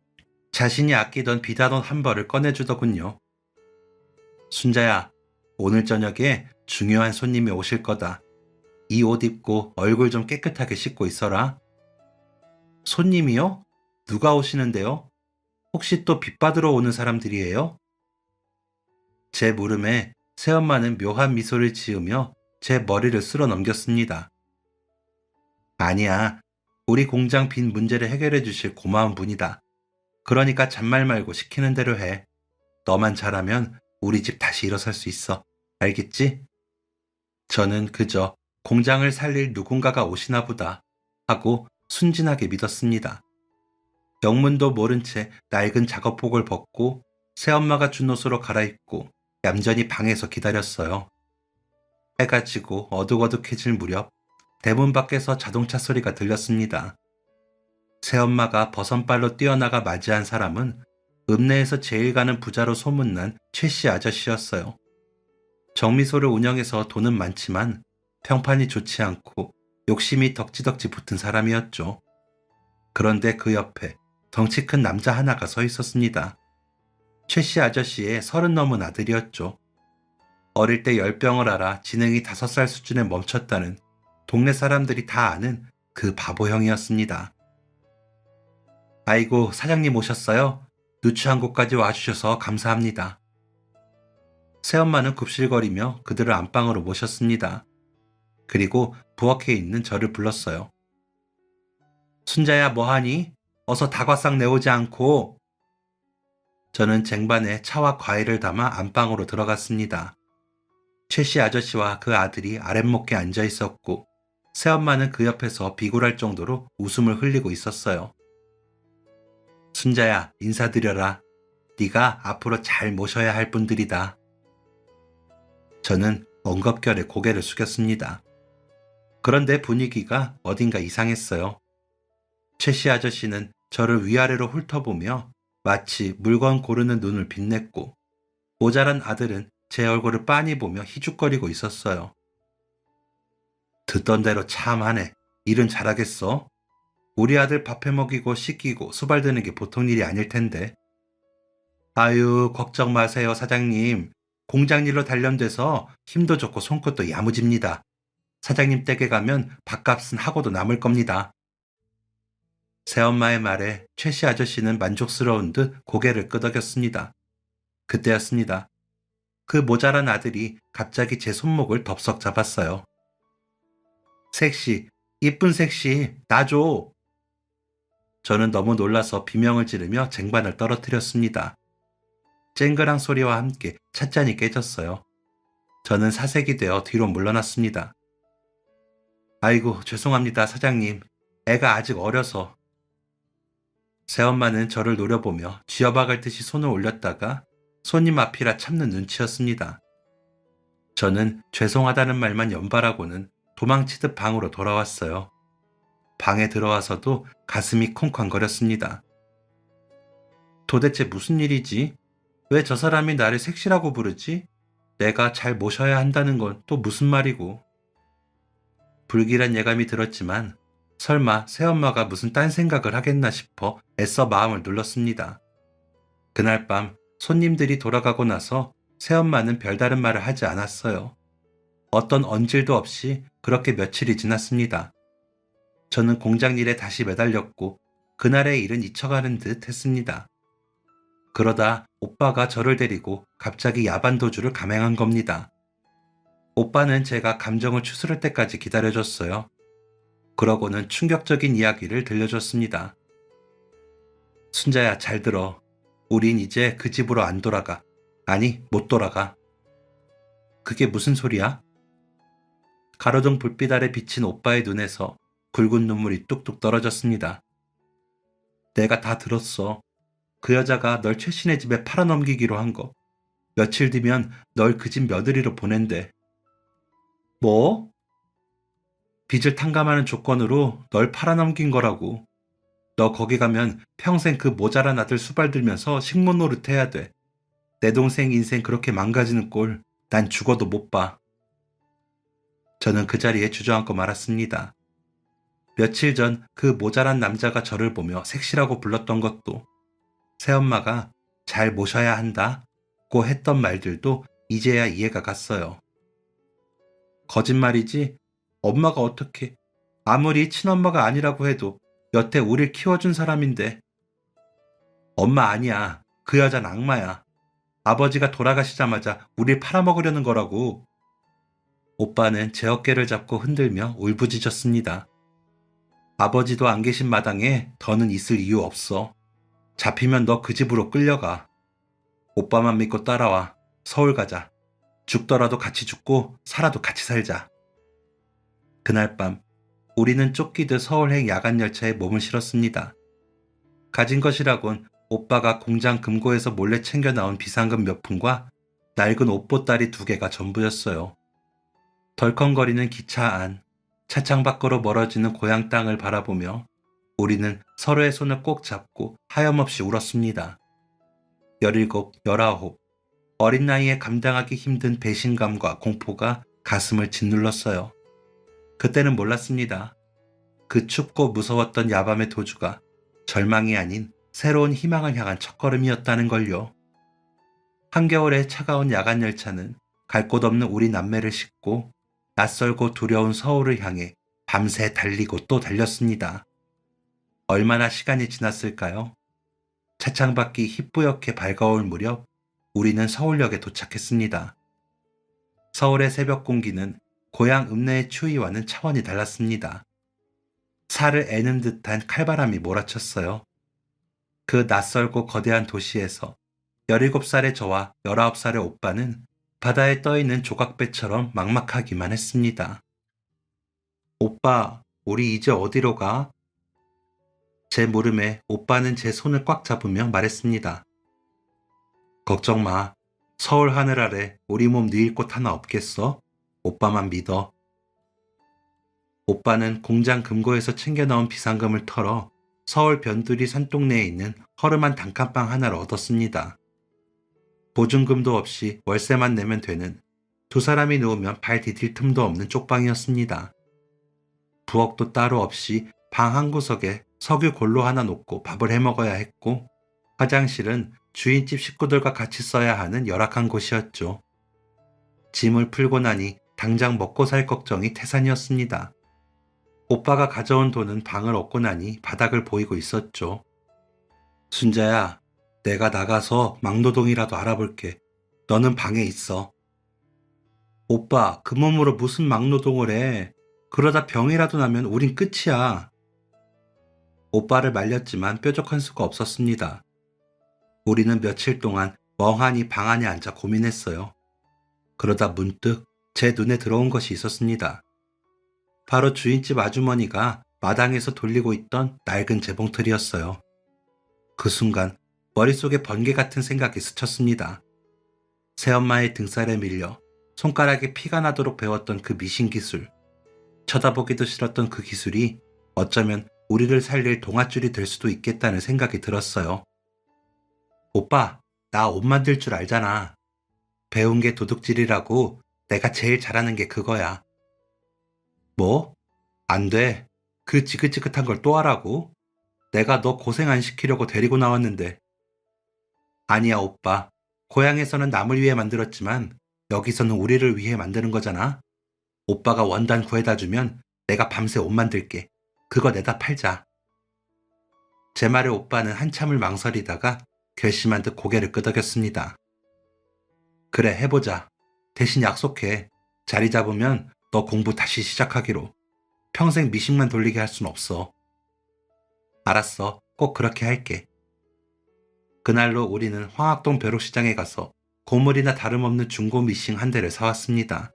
자신이 아끼던 비단옷 한 벌을 꺼내주더군요. 순자야, 오늘 저녁에 중요한 손님이 오실 거다. 이 옷 입고 얼굴 좀 깨끗하게 씻고 있어라. 손님이요? 누가 오시는데요? 혹시 또 빚 받으러 오는 사람들이에요? 제 물음에 새엄마는 묘한 미소를 지으며 제 머리를 쓸어 넘겼습니다. 아니야, 우리 공장 빚 문제를 해결해 주실 고마운 분이다. 그러니까 잔말 말고 시키는 대로 해. 너만 잘하면 우리 집 다시 일어설 수 있어. 알겠지? 저는 그저 공장을 살릴 누군가가 오시나 보다 하고 순진하게 믿었습니다. 영문도 모른 채 낡은 작업복을 벗고 새엄마가 준 옷으로 갈아입고 얌전히 방에서 기다렸어요. 해가 지고 어둑어둑해질 무렵 대문 밖에서 자동차 소리가 들렸습니다. 새엄마가 버선발로 뛰어나가 맞이한 사람은 읍내에서 제일 가는 부자로 소문난 최씨 아저씨였어요. 정미소를 운영해서 돈은 많지만 평판이 좋지 않고 욕심이 덕지덕지 붙은 사람이었죠. 그런데 그 옆에 덩치 큰 남자 하나가 서 있었습니다. 최씨 아저씨의 30 넘은 아들이었죠. 어릴 때 열병을 앓아 지능이 5살 수준에 멈췄다는 동네 사람들이 다 아는 그 바보형이었습니다. 아이고, 사장님 오셨어요? 누추한 곳까지 와주셔서 감사합니다. 새엄마는 굽실거리며 그들을 안방으로 모셨습니다. 그리고 부엌에 있는 저를 불렀어요. 순자야, 뭐하니? 어서 다과상 내오지 않고. 저는 쟁반에 차와 과일을 담아 안방으로 들어갔습니다. 최씨 아저씨와 그 아들이 아랫목에 앉아 있었고, 새엄마는 그 옆에서 비굴할 정도로 웃음을 흘리고 있었어요. 순자야, 인사드려라. 네가 앞으로 잘 모셔야 할 분들이다. 저는 엉겁결에 고개를 숙였습니다. 그런데 분위기가 어딘가 이상했어요. 최씨 아저씨는 저를 위아래로 훑어보며 마치 물건 고르는 눈을 빛냈고, 모자란 아들은 제 얼굴을 빤히 보며 희죽거리고 있었어요. 듣던 대로 참 하네. 일은 잘하겠어. 우리 아들 밥해 먹이고 씻기고 수발드는 게 보통 일이 아닐 텐데. 아유, 걱정 마세요, 사장님. 공장 일로 단련돼서 힘도 좋고 손끝도 야무집니다. 사장님 댁에 가면 밥값은 하고도 남을 겁니다. 새엄마의 말에 최씨 아저씨는 만족스러운 듯 고개를 끄덕였습니다. 그때였습니다. 그 모자란 아들이 갑자기 제 손목을 덥석 잡았어요. 색시, 이쁜 색시, 나 줘. 저는 너무 놀라서 비명을 지르며 쟁반을 떨어뜨렸습니다. 쨍그랑 소리와 함께 찻잔이 깨졌어요. 저는 사색이 되어 뒤로 물러났습니다. 아이고, 죄송합니다, 사장님. 애가 아직 어려서. 새엄마는 저를 노려보며 쥐어박을 듯이 손을 올렸다가 손님 앞이라 참는 눈치였습니다. 저는 죄송하다는 말만 연발하고는 도망치듯 방으로 돌아왔어요. 방에 들어와서도 가슴이 쿵쾅거렸습니다. 도대체 무슨 일이지? 왜 저 사람이 나를 색시라고 부르지? 내가 잘 모셔야 한다는 건 또 무슨 말이고. 불길한 예감이 들었지만 설마 새엄마가 무슨 딴 생각을 하겠나 싶어 애써 마음을 눌렀습니다. 그날 밤 손님들이 돌아가고 나서 새엄마는 별다른 말을 하지 않았어요. 어떤 언질도 없이 그렇게 며칠이 지났습니다. 저는 공장 일에 다시 매달렸고 그날의 일은 잊혀가는 듯 했습니다. 그러다 오빠가 저를 데리고 갑자기 야반도주를 감행한 겁니다. 오빠는 제가 감정을 추스를 때까지 기다려줬어요. 그러고는 충격적인 이야기를 들려줬습니다. 순자야, 잘 들어. 우린 이제 그 집으로 안 돌아가. 아니, 못 돌아가. 그게 무슨 소리야? 가로등 불빛 아래 비친 오빠의 눈에서 굵은 눈물이 뚝뚝 떨어졌습니다. 내가 다 들었어. 그 여자가 널 최신의 집에 팔아넘기기로 한 거. 며칠 뒤면 널 그 집 며느리로 보낸대. 뭐? 빚을 탕감하는 조건으로 널 팔아넘긴 거라고. 너 거기 가면 평생 그 모자란 아들 수발 들면서 식모 노릇 해야 돼. 내 동생 인생 그렇게 망가지는 꼴 난 죽어도 못 봐. 저는 그 자리에 주저앉고 말았습니다. 며칠 전 그 모자란 남자가 저를 보며 색시라고 불렀던 것도, 새엄마가 잘 모셔야 한다고 했던 말들도 이제야 이해가 갔어요. 거짓말이지? 엄마가 어떻게, 아무리 친엄마가 아니라고 해도 여태 우릴 키워준 사람인데. 엄마 아니야. 그 여자는 악마야. 아버지가 돌아가시자마자 우릴 팔아먹으려는 거라고. 오빠는 제 어깨를 잡고 흔들며 울부짖었습니다. 아버지도 안 계신 마당에 더는 있을 이유 없어. 잡히면 너 그 집으로 끌려가. 오빠만 믿고 따라와. 서울 가자. 죽더라도 같이 죽고 살아도 같이 살자. 그날 밤 우리는 쫓기듯 서울행 야간열차에 몸을 실었습니다. 가진 것이라곤 오빠가 공장 금고에서 몰래 챙겨 나온 비상금 몇 푼과 낡은 옷보따리 2개가 전부였어요. 덜컹거리는 기차 안, 차창 밖으로 멀어지는 고향 땅을 바라보며 우리는 서로의 손을 꼭 잡고 하염없이 울었습니다. 17, 19, 어린 나이에 감당하기 힘든 배신감과 공포가 가슴을 짓눌렀어요. 그때는 몰랐습니다. 그 춥고 무서웠던 야밤의 도주가 절망이 아닌 새로운 희망을 향한 첫걸음이었다는 걸요. 한겨울의 차가운 야간열차는 갈 곳 없는 우리 남매를 싣고 낯설고 두려운 서울을 향해 밤새 달리고 또 달렸습니다. 얼마나 시간이 지났을까요? 차창밖이 희뿌옇게 밝아올 무렵 우리는 서울역에 도착했습니다. 서울의 새벽 공기는 고향 읍내의 추위와는 차원이 달랐습니다. 살을 애는 듯한 칼바람이 몰아쳤어요. 그 낯설고 거대한 도시에서 17살의 저와 19살의 오빠는 바다에 떠있는 조각배처럼 막막하기만 했습니다. 오빠, 우리 이제 어디로 가? 제 물음에 오빠는 제 손을 꽉 잡으며 말했습니다. 걱정 마. 서울 하늘 아래 우리 몸 누일 곳 하나 없겠어? 오빠만 믿어. 오빠는 공장 금고에서 챙겨 나온 비상금을 털어 서울 변두리 산동네에 있는 허름한 단칸방 하나를 얻었습니다. 보증금도 없이 월세만 내면 되는, 2사람이 누우면 발 디딜 틈도 없는 쪽방이었습니다. 부엌도 따로 없이 방 한 구석에 석유 골로 하나 놓고 밥을 해먹어야 했고, 화장실은 주인집 식구들과 같이 써야 하는 열악한 곳이었죠. 짐을 풀고 나니 당장 먹고 살 걱정이 태산이었습니다. 오빠가 가져온 돈은 방을 얻고 나니 바닥을 보이고 있었죠. 순자야, 내가 나가서 막노동이라도 알아볼게. 너는 방에 있어. 오빠, 그 몸으로 무슨 막노동을 해. 그러다 병이라도 나면 우린 끝이야. 오빠를 말렸지만 뾰족한 수가 없었습니다. 우리는 며칠 동안 멍하니 방 안에 앉아 고민했어요. 그러다 문득 제 눈에 들어온 것이 있었습니다. 바로 주인집 아주머니가 마당에서 돌리고 있던 낡은 재봉틀이었어요. 그 순간 머릿속에 번개 같은 생각이 스쳤습니다. 새엄마의 등살에 밀려 손가락에 피가 나도록 배웠던 그 미신 기술, 쳐다보기도 싫었던 그 기술이 어쩌면 우리를 살릴 동아줄이 될 수도 있겠다는 생각이 들었어요. 오빠, 나 옷 만들 줄 알잖아. 배운 게 도둑질이라고. 내가 제일 잘하는 게 그거야. 뭐? 안 돼. 그 지긋지긋한 걸 또 하라고? 내가 너 고생 안 시키려고 데리고 나왔는데. 아니야, 오빠. 고향에서는 남을 위해 만들었지만 여기서는 우리를 위해 만드는 거잖아. 오빠가 원단 구해다 주면 내가 밤새 옷 만들게. 그거 내다 팔자. 제 말에 오빠는 한참을 망설이다가 결심한 듯 고개를 끄덕였습니다. 그래, 해보자. 대신 약속해. 자리 잡으면 너 공부 다시 시작하기로. 평생 미식만 돌리게 할 순 없어. 알았어. 꼭 그렇게 할게. 그날로 우리는 황학동 벼룩시장에 가서 고물이나 다름없는 중고 미싱 한 대를 사왔습니다.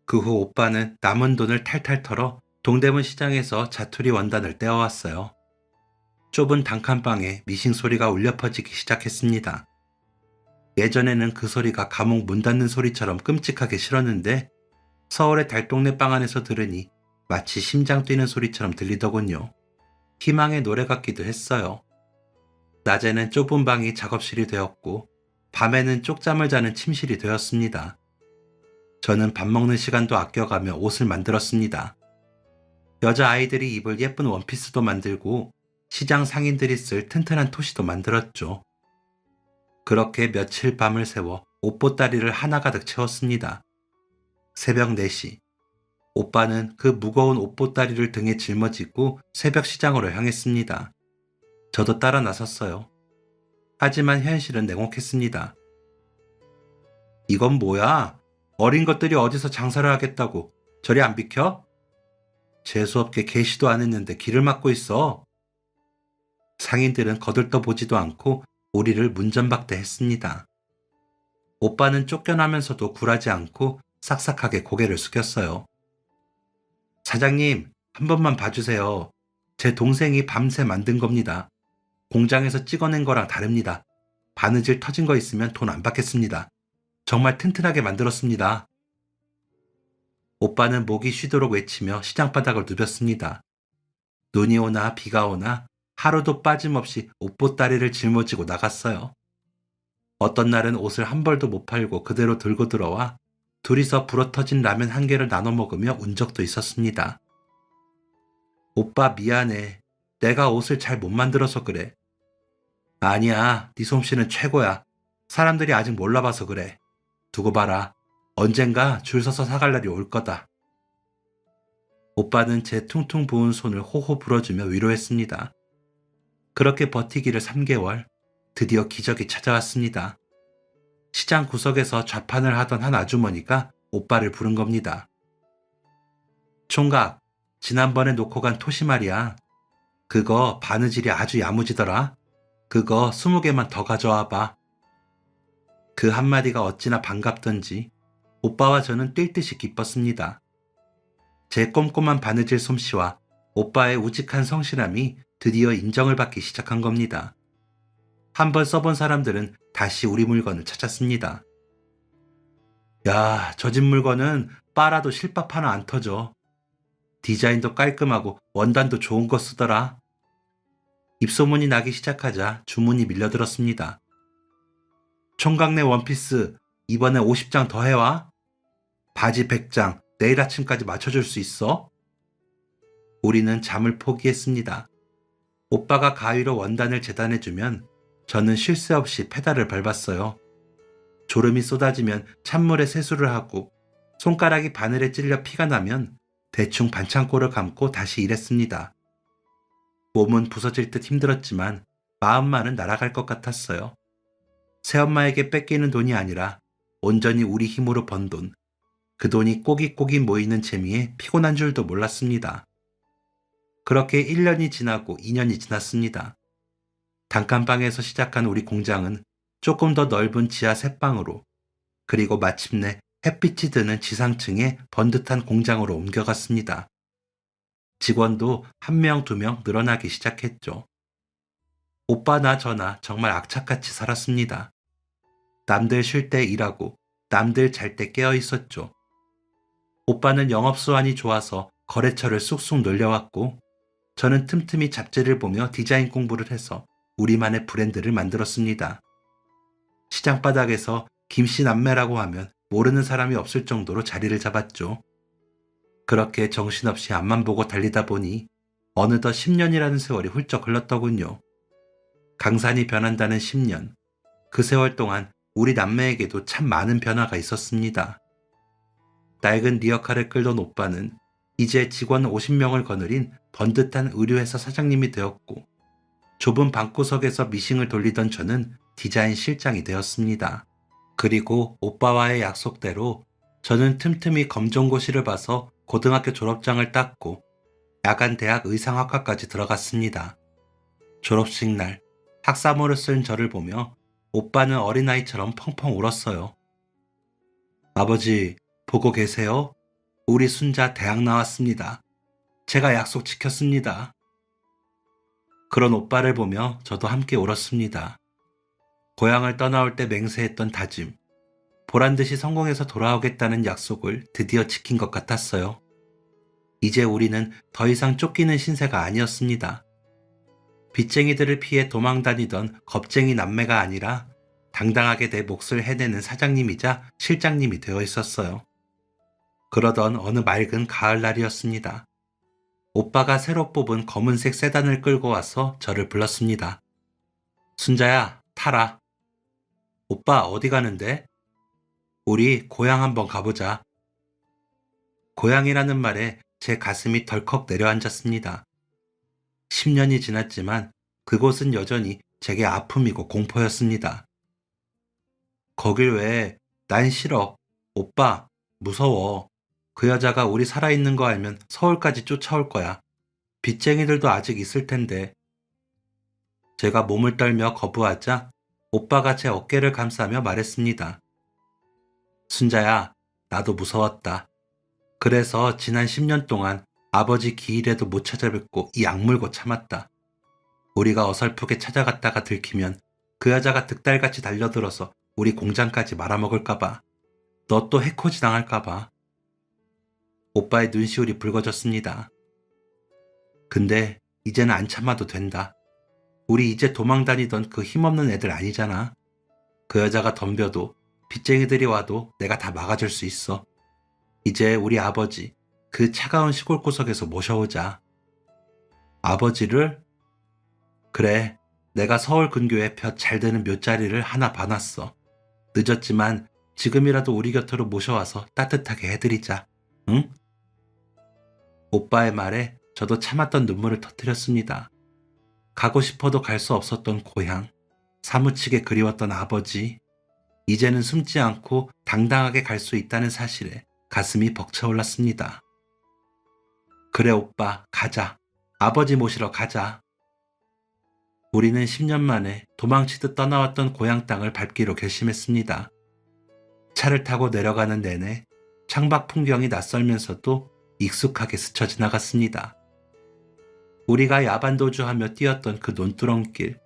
그 후 오빠는 남은 돈을 탈탈 털어 동대문 시장에서 자투리 원단을 떼어왔어요. 좁은 단칸방에 미싱 소리가 울려 퍼지기 시작했습니다. 예전에는 그 소리가 감옥 문 닫는 소리처럼 끔찍하게 싫었는데 서울의 달동네 방 안에서 들으니 마치 심장 뛰는 소리처럼 들리더군요. 희망의 노래 같기도 했어요. 낮에는 좁은 방이 작업실이 되었고 밤에는 쪽잠을 자는 침실이 되었습니다. 저는 밥 먹는 시간도 아껴가며 옷을 만들었습니다. 여자아이들이 입을 예쁜 원피스도 만들고 시장 상인들이 쓸 튼튼한 토시도 만들었죠. 그렇게 며칠 밤을 새워 옷보따리를 하나가득 채웠습니다. 새벽 4시. 오빠는 그 무거운 옷보따리를 등에 짊어지고 새벽 시장으로 향했습니다. 저도 따라 나섰어요. 하지만 현실은 냉혹했습니다. 이건 뭐야? 어린 것들이 어디서 장사를 하겠다고 저리 안 비켜? 재수없게 개시도 안 했는데 길을 막고 있어. 상인들은 거들떠보지도 않고 우리를 문전박대했습니다. 오빠는 쫓겨나면서도 굴하지 않고 싹싹하게 고개를 숙였어요. 사장님, 한 번만 봐주세요. 제 동생이 밤새 만든 겁니다. 공장에서 찍어낸 거랑 다릅니다. 바느질 터진 거 있으면 돈 안 받겠습니다. 정말 튼튼하게 만들었습니다. 오빠는 목이 쉬도록 외치며 시장바닥을 누볐습니다. 눈이 오나 비가 오나 하루도 빠짐없이 옷보따리를 짊어지고 나갔어요. 어떤 날은 옷을 한 벌도 못 팔고 그대로 들고 들어와 둘이서 불어터진 라면 한 개를 나눠 먹으며 운 적도 있었습니다. 오빠 미안해. 내가 옷을 잘 못 만들어서 그래. 아니야, 네 솜씨는 최고야. 사람들이 아직 몰라봐서 그래. 두고 봐라. 언젠가 줄 서서 사갈 날이 올 거다. 오빠는 제 퉁퉁 부은 손을 호호 불어주며 위로했습니다. 그렇게 버티기를 3개월, 드디어 기적이 찾아왔습니다. 시장 구석에서 좌판을 하던 한 아주머니가 오빠를 부른 겁니다. 총각, 지난번에 놓고 간 토시 말이야. 그거 바느질이 아주 야무지더라. 그거 20개만 더 가져와 봐. 그 한마디가 어찌나 반갑던지 오빠와 저는 뛸 듯이 기뻤습니다. 제 꼼꼼한 바느질 솜씨와 오빠의 우직한 성실함이 드디어 인정을 받기 시작한 겁니다. 한번 써본 사람들은 다시 우리 물건을 찾았습니다. 야, 저 집 물건은 빨아도 실밥 하나 안 터져. 디자인도 깔끔하고 원단도 좋은 거 쓰더라. 입소문이 나기 시작하자 주문이 밀려들었습니다. 총각내 원피스 이번에 50장 더 해와. 바지 100장 내일 아침까지 맞춰줄 수 있어? 우리는 잠을 포기했습니다. 오빠가 가위로 원단을 재단해주면 저는 쉴 새 없이 페달을 밟았어요. 졸음이 쏟아지면 찬물에 세수를 하고 손가락이 바늘에 찔려 피가 나면 대충 반창고를 감고 다시 일했습니다. 몸은 부서질 듯 힘들었지만 마음만은 날아갈 것 같았어요. 새엄마에게 뺏기는 돈이 아니라 온전히 우리 힘으로 번 돈, 그 돈이 꼬깃꼬깃 모이는 재미에 피곤한 줄도 몰랐습니다. 그렇게 1년이 지나고 2년이 지났습니다. 단칸방에서 시작한 우리 공장은 조금 더 넓은 지하 셋방으로, 그리고 마침내 햇빛이 드는 지상층의 번듯한 공장으로 옮겨갔습니다. 직원도 1명, 2명 늘어나기 시작했죠. 오빠나 저나 정말 악착같이 살았습니다. 남들 쉴 때 일하고 남들 잘 때 깨어 있었죠. 오빠는 영업수완이 좋아서 거래처를 쑥쑥 늘려왔고 저는 틈틈이 잡지를 보며 디자인 공부를 해서 우리만의 브랜드를 만들었습니다. 시장 바닥에서 김씨 남매라고 하면 모르는 사람이 없을 정도로 자리를 잡았죠. 그렇게 정신없이 앞만 보고 달리다 보니 어느덧 10년이라는 세월이 훌쩍 흘렀더군요. 강산이 변한다는 10년. 그 세월 동안 우리 남매에게도 참 많은 변화가 있었습니다. 낡은 리어카를 끌던 오빠는 이제 직원 50명을 거느린 번듯한 의류회사 사장님이 되었고, 좁은 방구석에서 미싱을 돌리던 저는 디자인 실장이 되었습니다. 그리고 오빠와의 약속대로 저는 틈틈이 검정고시를 봐서 고등학교 졸업장을 땄고 야간 대학 의상학과까지 들어갔습니다. 졸업식 날 학사모를 쓴 저를 보며 오빠는 어린아이처럼 펑펑 울었어요. 아버지, 보고 계세요? 우리 순자 대학 나왔습니다. 제가 약속 지켰습니다. 그런 오빠를 보며 저도 함께 울었습니다. 고향을 떠나올 때 맹세했던 다짐, 보란듯이 성공해서 돌아오겠다는 약속을 드디어 지킨 것 같았어요. 이제 우리는 더 이상 쫓기는 신세가 아니었습니다. 빚쟁이들을 피해 도망다니던 겁쟁이 남매가 아니라 당당하게 내 몫을 해내는 사장님이자 실장님이 되어 있었어요. 그러던 어느 맑은 가을날이었습니다. 오빠가 새로 뽑은 검은색 세단을 끌고 와서 저를 불렀습니다. 순자야, 타라. 오빠 어디 가는데? 우리 고향 한번 가보자. 고향이라는 말에 제 가슴이 덜컥 내려앉았습니다. 10년이 지났지만 그곳은 여전히 제게 아픔이고 공포였습니다. 거길 왜? 난 싫어. 오빠, 무서워. 그 여자가 우리 살아있는 거 알면 서울까지 쫓아올 거야. 빚쟁이들도 아직 있을 텐데. 제가 몸을 떨며 거부하자 오빠가 제 어깨를 감싸며 말했습니다. 순자야, 나도 무서웠다. 그래서 지난 10년 동안 아버지 기일에도 못 찾아뵙고 이 악물고 참았다. 우리가 어설프게 찾아갔다가 들키면 그 여자가 득달같이 달려들어서 우리 공장까지 말아먹을까봐. 너 또 해코지 당할까봐. 오빠의 눈시울이 붉어졌습니다. 근데 이제는 안 참아도 된다. 우리 이제 도망다니던 그 힘없는 애들 아니잖아. 그 여자가 덤벼도 빚쟁이들이 와도 내가 다 막아줄 수 있어. 이제 우리 아버지 그 차가운 시골 구석에서 모셔오자. 아버지를? 그래, 내가 서울 근교에 볕 잘 드는 묘자리를 하나 봐놨어. 늦었지만 지금이라도 우리 곁으로 모셔와서 따뜻하게 해드리자. 응? 오빠의 말에 저도 참았던 눈물을 터뜨렸습니다. 가고 싶어도 갈 수 없었던 고향, 사무치게 그리웠던 아버지, 이제는 숨지 않고 당당하게 갈 수 있다는 사실에 가슴이 벅차올랐습니다. 그래 오빠, 가자. 아버지 모시러 가자. 우리는 10년 만에 도망치듯 떠나왔던 고향 땅을 밟기로 결심했습니다. 차를 타고 내려가는 내내 창밖 풍경이 낯설면서도 익숙하게 스쳐 지나갔습니다. 우리가 야반도주하며 뛰었던 그 논두렁길,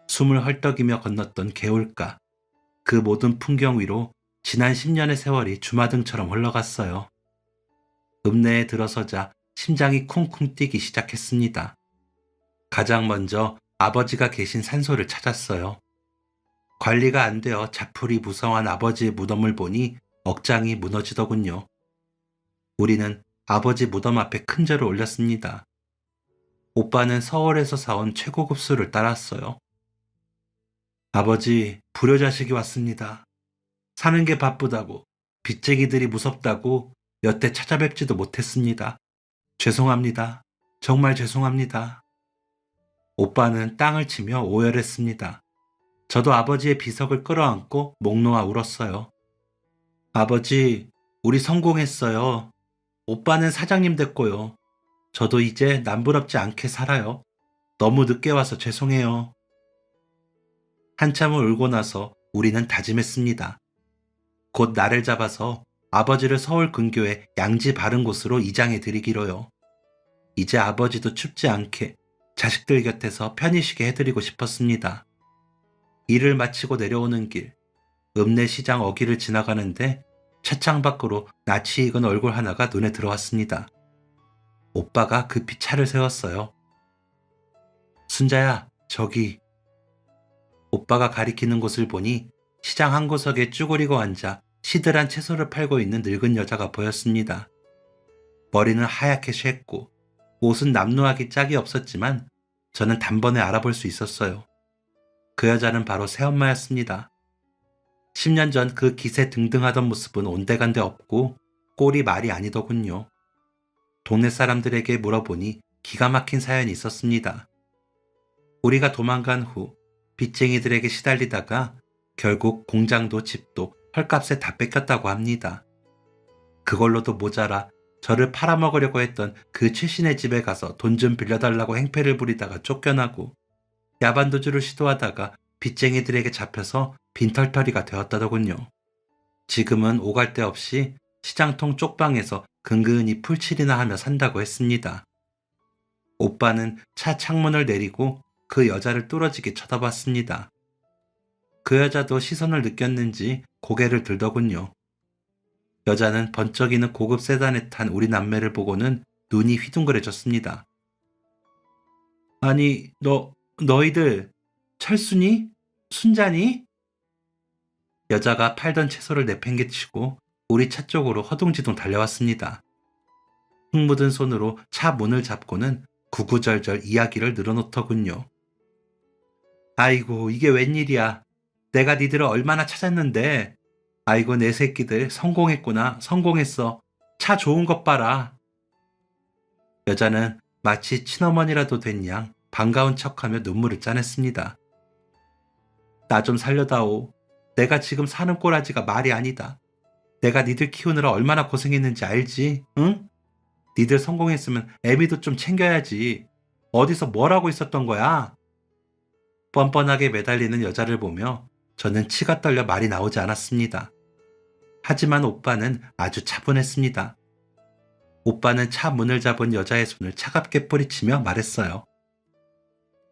숨을 헐떡이며 건넜던 개울가, 그 모든 풍경 위로 지난 10년의 세월이 주마등처럼 흘러갔어요. 읍내에 들어서자 심장이 쿵쿵 뛰기 시작했습니다. 가장 먼저 아버지가 계신 산소를 찾았어요. 관리가 안 되어 자풀이 무성한 아버지의 무덤을 보니 억장이 무너지더군요. 우리는 아버지 무덤 앞에 큰 절을 올렸습니다. 오빠는 서울에서 사온 최고급 술을 따랐어요. 아버지, 불효자식이 왔습니다. 사는 게 바쁘다고, 빚쟁이들이 무섭다고 여태 찾아뵙지도 못했습니다. 죄송합니다. 정말 죄송합니다. 오빠는 땅을 치며 오열했습니다. 저도 아버지의 비석을 끌어안고 목 놓아 울었어요. 아버지, 우리 성공했어요. 오빠는 사장님 됐고요. 저도 이제 남부럽지 않게 살아요. 너무 늦게 와서 죄송해요. 한참을 울고 나서 우리는 다짐했습니다. 곧 나를 잡아서 아버지를 서울 근교의 양지 바른 곳으로 이장해 드리기로요. 이제 아버지도 춥지 않게 자식들 곁에서 편히 쉬게 해드리고 싶었습니다. 일을 마치고 내려오는 길, 읍내 시장 어귀를 지나가는데 차창 밖으로 낯이 익은 얼굴 하나가 눈에 들어왔습니다. 오빠가 급히 차를 세웠어요. 순자야, 저기. 오빠가 가리키는 곳을 보니 시장 한 구석에 쭈그리고 앉아 시들한 채소를 팔고 있는 늙은 여자가 보였습니다. 머리는 하얗게 샜고 옷은 남루하기 짝이 없었지만 저는 단번에 알아볼 수 있었어요. 그 여자는 바로 새엄마였습니다. 10년 전 그 기세 등등하던 모습은 온데간데 없고 꼴이 말이 아니더군요. 동네 사람들에게 물어보니 기가 막힌 사연이 있었습니다. 우리가 도망간 후 빚쟁이들에게 시달리다가 결국 공장도 집도 헐값에 다 뺏겼다고 합니다. 그걸로도 모자라 저를 팔아먹으려고 했던 그 최신의 집에 가서 돈 좀 빌려달라고 행패를 부리다가 쫓겨나고 야반도주를 시도하다가 빚쟁이들에게 잡혀서 빈털터리가 되었다더군요. 지금은 오갈 데 없이 시장통 쪽방에서 근근히 풀칠이나 하며 산다고 했습니다. 오빠는 차 창문을 내리고 그 여자를 뚫어지게 쳐다봤습니다. 그 여자도 시선을 느꼈는지 고개를 들더군요. 여자는 번쩍이는 고급 세단에 탄 우리 남매를 보고는 눈이 휘둥그레졌습니다. 아니, 너희들 철수니? 순자니? 여자가 팔던 채소를 내팽개치고 우리 차 쪽으로 허둥지둥 달려왔습니다. 흙 묻은 손으로 차 문을 잡고는 구구절절 이야기를 늘어놓더군요. 아이고, 이게 웬일이야. 내가 니들을 얼마나 찾았는데. 아이고, 내 새끼들 성공했구나. 성공했어. 차 좋은 것 봐라. 여자는 마치 친어머니라도 된 양 반가운 척하며 눈물을 짜냈습니다. 나 좀 살려다오. 내가 지금 사는 꼬라지가 말이 아니다. 내가 니들 키우느라 얼마나 고생했는지 알지? 응? 니들 성공했으면 애미도 좀 챙겨야지. 어디서 뭘 하고 있었던 거야? 뻔뻔하게 매달리는 여자를 보며 저는 치가 떨려 말이 나오지 않았습니다. 하지만 오빠는 아주 차분했습니다. 오빠는 차 문을 잡은 여자의 손을 차갑게 뿌리치며 말했어요.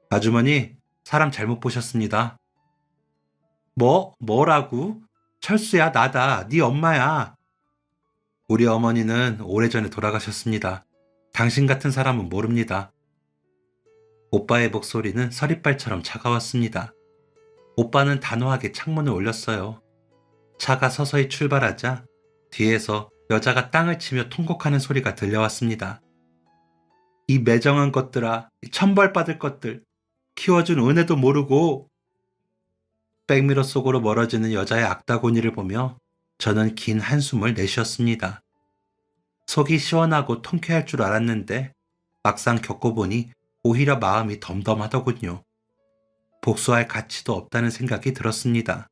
아주머니, 사람 잘못 보셨습니다. 뭐라고? 철수야, 나다. 네 엄마야. 우리 어머니는 오래전에 돌아가셨습니다. 당신 같은 사람은 모릅니다. 오빠의 목소리는 서리발처럼 차가웠습니다. 오빠는 단호하게 창문을 올렸어요. 차가 서서히 출발하자 뒤에서 여자가 땅을 치며 통곡하는 소리가 들려왔습니다. 이 매정한 것들아, 천벌받을 것들, 키워준 은혜도 모르고. 백미러 속으로 멀어지는 여자의 악다구니를 보며 저는 긴 한숨을 내쉬었습니다. 속이 시원하고 통쾌할 줄 알았는데 막상 겪어보니 오히려 마음이 덤덤하더군요. 복수할 가치도 없다는 생각이 들었습니다.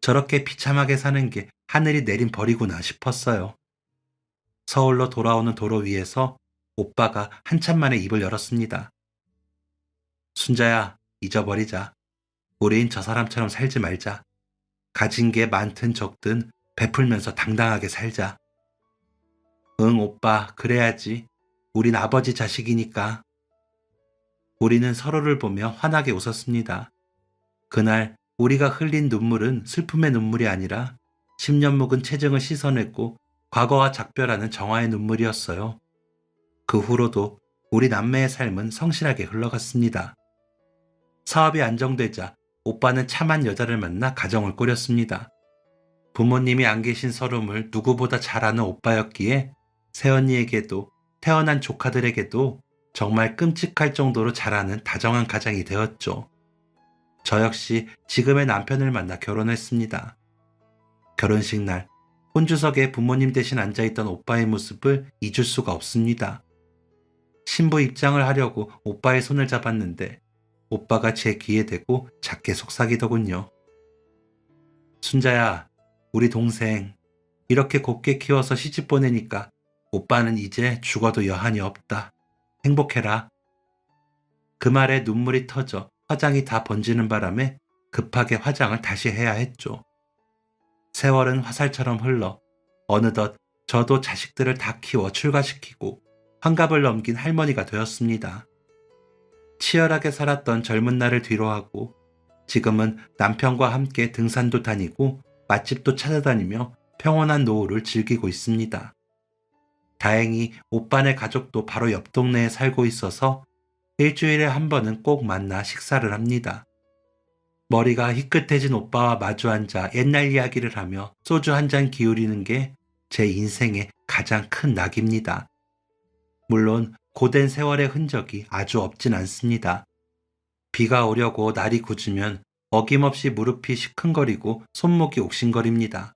저렇게 비참하게 사는 게 하늘이 내린 벌이구나 싶었어요. 서울로 돌아오는 도로 위에서 오빠가 한참 만에 입을 열었습니다. 순자야, 잊어버리자. 우린 저 사람처럼 살지 말자. 가진 게 많든 적든 베풀면서 당당하게 살자. 응, 오빠, 그래야지. 우린 아버지 자식이니까. 우리는 서로를 보며 환하게 웃었습니다. 그날 우리가 흘린 눈물은 슬픔의 눈물이 아니라 10년 묵은 체증을 씻어냈고 과거와 작별하는 정화의 눈물이었어요. 그 후로도 우리 남매의 삶은 성실하게 흘러갔습니다. 사업이 안정되자 오빠는 참한 여자를 만나 가정을 꾸렸습니다. 부모님이 안 계신 서름을 누구보다 잘 아는 오빠였기에 새언니에게도 태어난 조카들에게도 정말 끔찍할 정도로 잘하는 다정한 가장이 되었죠. 저 역시 지금의 남편을 만나 결혼했습니다. 결혼식 날 혼주석에 부모님 대신 앉아있던 오빠의 모습을 잊을 수가 없습니다. 신부 입장을 하려고 오빠의 손을 잡았는데 오빠가 제 귀에 대고 작게 속삭이더군요. 순자야, 우리 동생 이렇게 곱게 키워서 시집 보내니까 오빠는 이제 죽어도 여한이 없다. 행복해라. 그 말에 눈물이 터져 화장이 다 번지는 바람에 급하게 화장을 다시 해야 했죠. 세월은 화살처럼 흘러 어느덧 저도 자식들을 다 키워 출가시키고 환갑을 넘긴 할머니가 되었습니다. 치열하게 살았던 젊은 날을 뒤로하고 지금은 남편과 함께 등산도 다니고 맛집도 찾아다니며 평온한 노후를 즐기고 있습니다. 다행히 오빠네 가족도 바로 옆 동네에 살고 있어서 일주일에 한 번은 꼭 만나 식사를 합니다. 머리가 희끗해진 오빠와 마주 앉아 옛날 이야기를 하며 소주 한 잔 기울이는 게 제 인생의 가장 큰 낙입니다. 물론 고된 세월의 흔적이 아주 없진 않습니다. 비가 오려고 날이 굳으면 어김없이 무릎이 시큰거리고 손목이 옥신거립니다.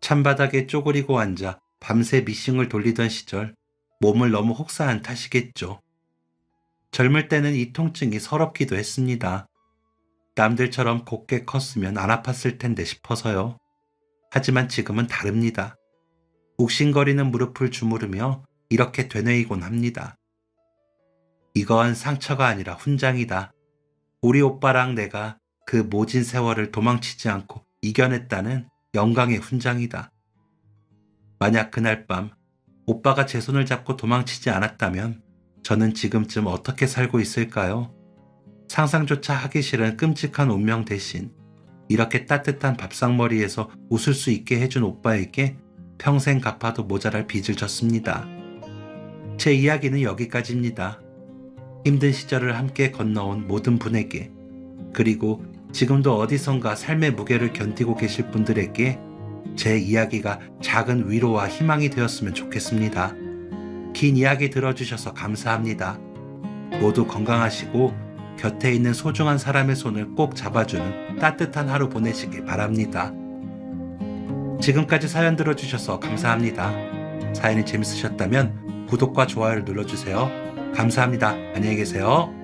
찬바닥에 쪼그리고 앉아 밤새 미싱을 돌리던 시절 몸을 너무 혹사한 탓이겠죠. 젊을 때는 이 통증이 서럽기도 했습니다. 남들처럼 곱게 컸으면 안 아팠을 텐데 싶어서요. 하지만 지금은 다릅니다. 욱신거리는 무릎을 주무르며 이렇게 되뇌이곤 합니다. 이건 상처가 아니라 훈장이다. 우리 오빠랑 내가 그 모진 세월을 도망치지 않고 이겨냈다는 영광의 훈장이다. 만약 그날 밤 오빠가 제 손을 잡고 도망치지 않았다면 저는 지금쯤 어떻게 살고 있을까요? 상상조차 하기 싫은 끔찍한 운명 대신 이렇게 따뜻한 밥상머리에서 웃을 수 있게 해준 오빠에게 평생 갚아도 모자랄 빚을 졌습니다. 제 이야기는 여기까지입니다. 힘든 시절을 함께 건너온 모든 분에게, 그리고 지금도 어디선가 삶의 무게를 견디고 계실 분들에게 제 이야기가 작은 위로와 희망이 되었으면 좋겠습니다. 긴 이야기 들어주셔서 감사합니다. 모두 건강하시고 곁에 있는 소중한 사람의 손을 꼭 잡아주는 따뜻한 하루 보내시길 바랍니다. 지금까지 사연 들어주셔서 감사합니다. 사연이 재밌으셨다면 구독과 좋아요를 눌러주세요. 감사합니다. 안녕히 계세요.